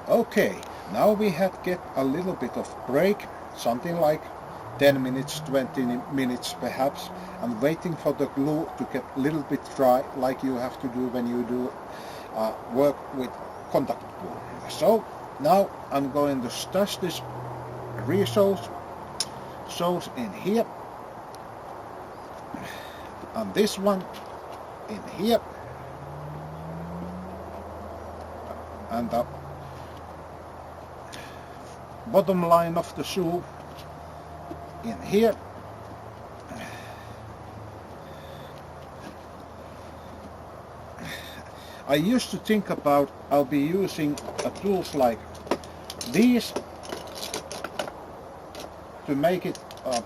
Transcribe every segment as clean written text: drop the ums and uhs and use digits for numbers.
Okay, now we have get a little bit of break, something like 10 minutes, 20 minutes perhaps, and waiting for the glue to get a little bit dry, like you have to do when you do work with contact glue. So now I'm going to stash this resource in here, and this one in here, and the bottom line of the shoe in here. I used to think about I'll be using tools like these to make it a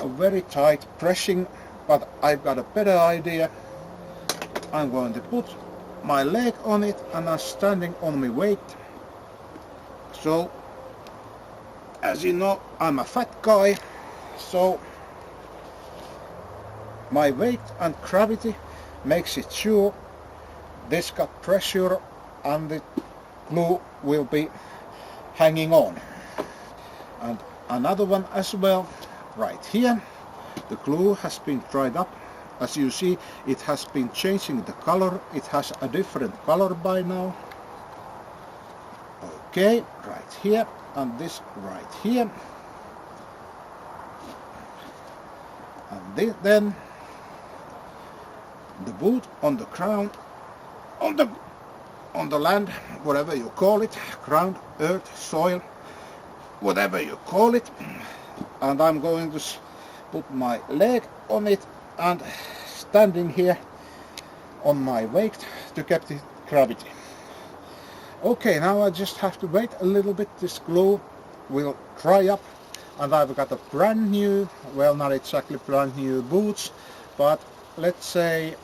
very tight pressing, but I've got a better idea. I'm going to put my leg on it and I'm standing on my weight. So, as you know, I'm a fat guy, so my weight and gravity makes it sure this got pressure and the glue will be hanging on. And another one as well, right here, the glue has been dried up. As you see, it has been changing the color. It has a different color by now. Okay, right here, and this right here. And then the boot on the ground, on the land, whatever you call it, ground, earth, soil, whatever you call it. And I'm going to put my leg on it and standing here on my weight to get the gravity. Okay, now I just have to wait a little bit. This glue will dry up, and I've got a brand new, well, not exactly brand new boots, but let's say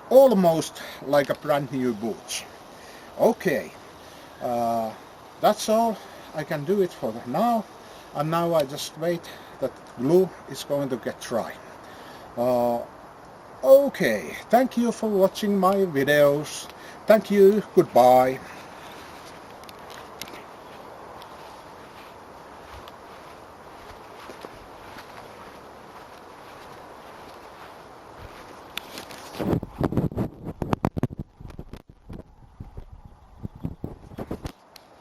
almost like a brand new boots. Okay, that's all I can do it for now, and now I just wait that glue is going to get dry. Okay, thank you for watching my videos. Thank you, goodbye.